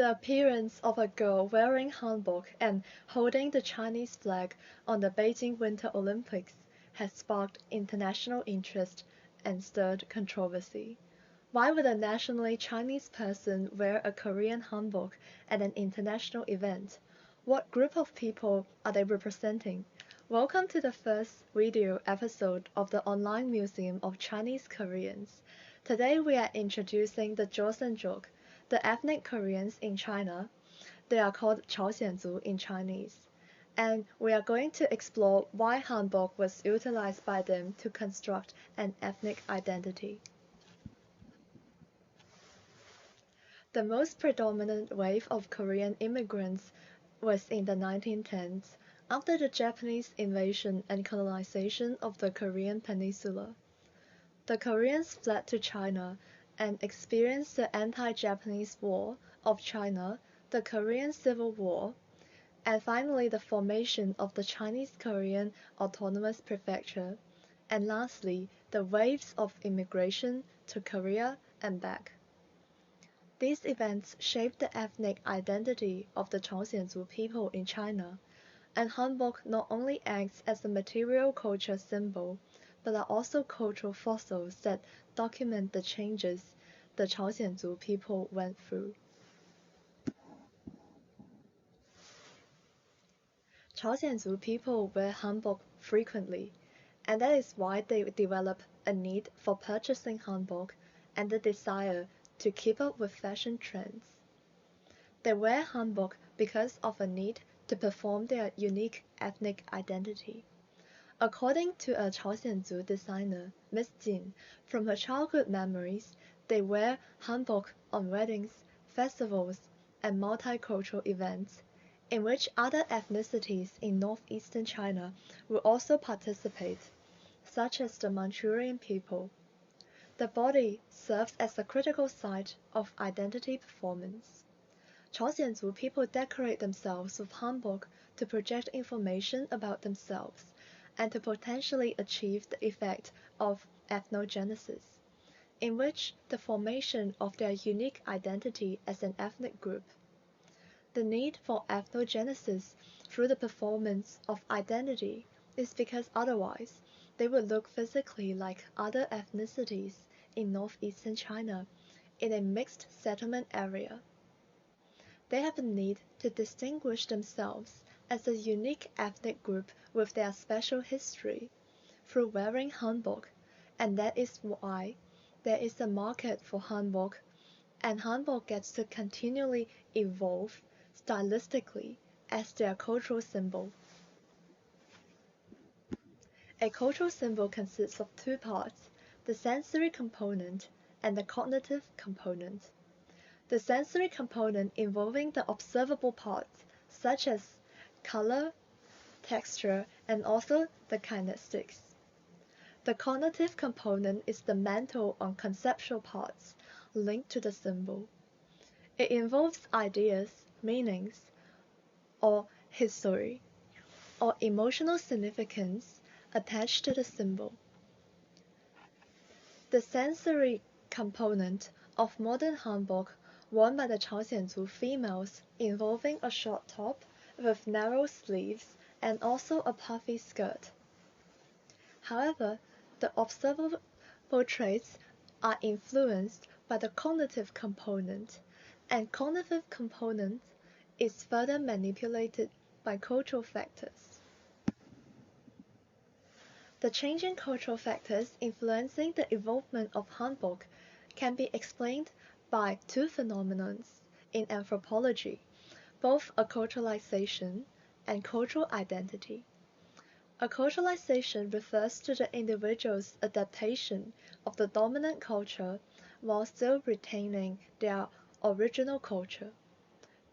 The appearance of a girl wearing hanbok and holding the Chinese flag on the Beijing Winter Olympics has sparked international interest and stirred controversy. Why would a nationally Chinese person wear a Korean hanbok at an international event? What group of people are they representing? Welcome to the first video episode of the Online Museum of Chinese Koreans. Today we are introducing the Joseonjok, the ethnic Koreans in China. They are called Chaoxianzu in Chinese. And we are going to explore why hanbok was utilized by them to construct an ethnic identity. The most predominant wave of Korean immigrants was in the 1910s, after the Japanese invasion and colonization of the Korean peninsula. The Koreans fled to China and experienced the anti-Japanese War of China, the Korean Civil War, and finally the formation of the Chinese Korean Autonomous Prefecture, and lastly the waves of immigration to Korea and back. These events shaped the ethnic identity of the Chaoxianzu people in China, and hanbok not only acts as a material culture symbol, but are also cultural fossils that document the changes the Chaoxianzu people went through. Chaoxianzu people wear hanbok frequently, and that is why they develop a need for purchasing hanbok and the desire to keep up with fashion trends. They wear hanbok because of a need to perform their unique ethnic identity. According to a Chaoxianzu designer, Miss Chien, from her childhood memories, they wear hanbok on weddings, festivals, and multicultural events, in which other ethnicities in northeastern China will also participate, such as the Manchurian people. The body serves as a critical site of identity performance. Chaoxianzu people decorate themselves with hanbok to project information about themselves and to potentially achieve the effect of ethnogenesis, in which the formation of their unique identity as an ethnic group. The need for ethnogenesis through the performance of identity is because otherwise they would look physically like other ethnicities in northeastern China in a mixed settlement area. They have a need to distinguish themselves as a unique ethnic group with their special history through wearing hanbok, and that is why there is a market for hanbok, and hanbok gets to continually evolve stylistically as their cultural symbol. A cultural symbol consists of two parts, the sensory component and the cognitive component. The sensory component involving the observable parts, such as color, texture, and also the kinesics. The cognitive component is the mental or conceptual parts linked to the symbol. It involves ideas, meanings, or history, or emotional significance attached to the symbol. The sensory component of modern hanbok worn by the Chaoxianzu females involving a short top with narrow sleeves and also a puffy skirt. However, the observable traits are influenced by the cognitive component, and cognitive component is further manipulated by cultural factors. The changing cultural factors influencing the evolvement of hanbok can be explained by two phenomena in anthropology, both acculturalization and cultural identity. Acculturalization refers to the individual's adaptation of the dominant culture while still retaining their original culture.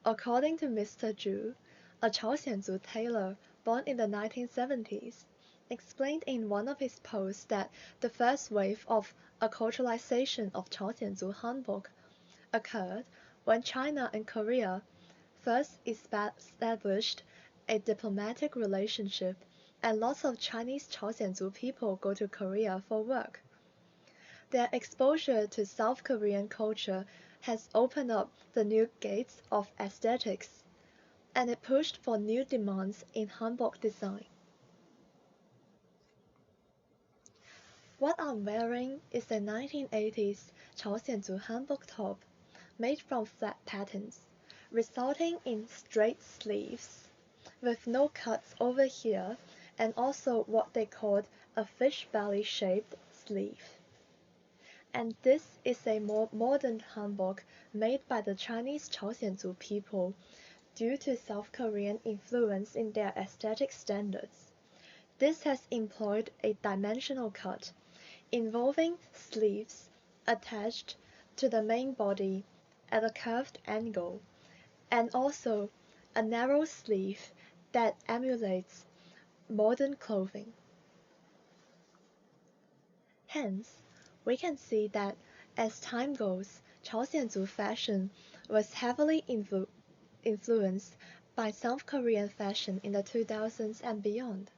According to Mr. Zhu, a Chaoxianzu tailor born in the 1970s, explained in one of his posts that the first wave of acculturalization of Chaoxianzu hanbok occurred when China and Korea first established a diplomatic relationship, and lots of Chinese Chaoxianzu people go to Korea for work. Their exposure to South Korean culture has opened up the new gates of aesthetics, and it pushed for new demands in hanbok design. What I'm wearing is a 1980s Chaoxianzu hanbok top made from flat patterns, resulting in straight sleeves, with no cuts over here, and also what they called a fish belly shaped sleeve. And this is a more modern hanbok made by the Chinese Joseonjok people due to South Korean influence in their aesthetic standards. This has employed a dimensional cut, involving sleeves attached to the main body at a curved angle, and also a narrow sleeve that emulates modern clothing. Hence, we can see that as time goes, Chaoxianzu fashion was heavily influenced by South Korean fashion in the 2000s and beyond.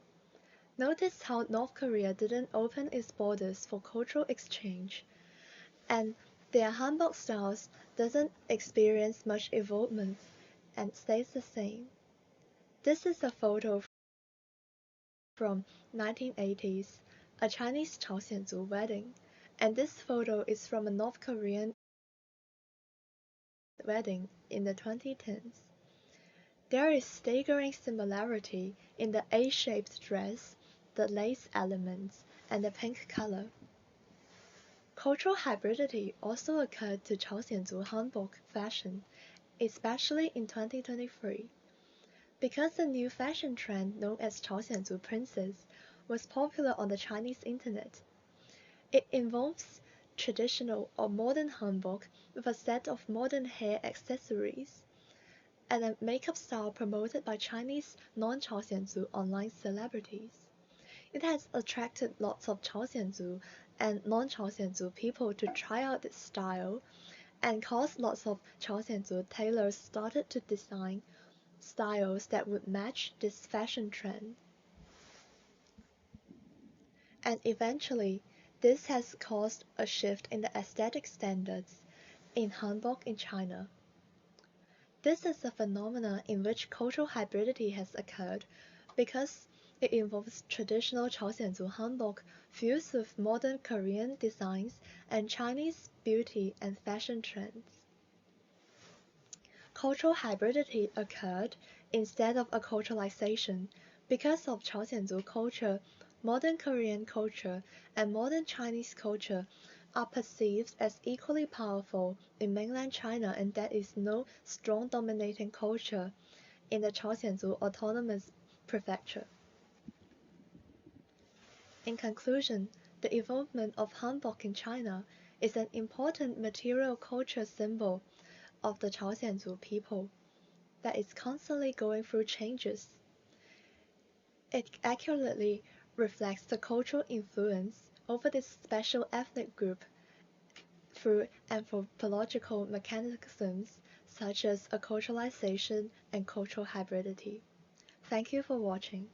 Notice how North Korea didn't open its borders for cultural exchange, and their hanbok styles doesn't experience much evolvement and stays the same. This is a photo from 1980s, a Chinese Chaoxianzu wedding, and this photo is from a North Korean wedding in the 2010s. There is staggering similarity in the A-shaped dress, the lace elements, and the pink color. Cultural hybridity also occurred to Chaoxianzu hanbok fashion, especially in 2023. Because the new fashion trend known as Chaoxianzu princess was popular on the Chinese internet, it involves traditional or modern hanbok with a set of modern hair accessories, and a makeup style promoted by Chinese non-Chaoxianzu online celebrities. It has attracted lots of Chaoxianzu and non-Chaoxianzu people to try out this style, and caused lots of Chaoxianzu tailors started to design styles that would match this fashion trend. And eventually, this has caused a shift in the aesthetic standards in hanbok in China. This is a phenomenon in which cultural hybridity has occurred because it involves traditional Chaoxianzu hanbok fused with modern Korean designs and Chinese beauty and fashion trends. Cultural hybridity occurred instead of a culturalization because of Chaoxianzu culture, modern Korean culture, and modern Chinese culture are perceived as equally powerful in mainland China, and there is no strong dominating culture in the Chaoxianzu Autonomous Prefecture. In conclusion, the evolvement of hanbok in China is an important material culture symbol of the Chaoxianzu people that is constantly going through changes. It accurately reflects the cultural influence over this special ethnic group through anthropological mechanisms such as acculturalization and cultural hybridity. Thank you for watching.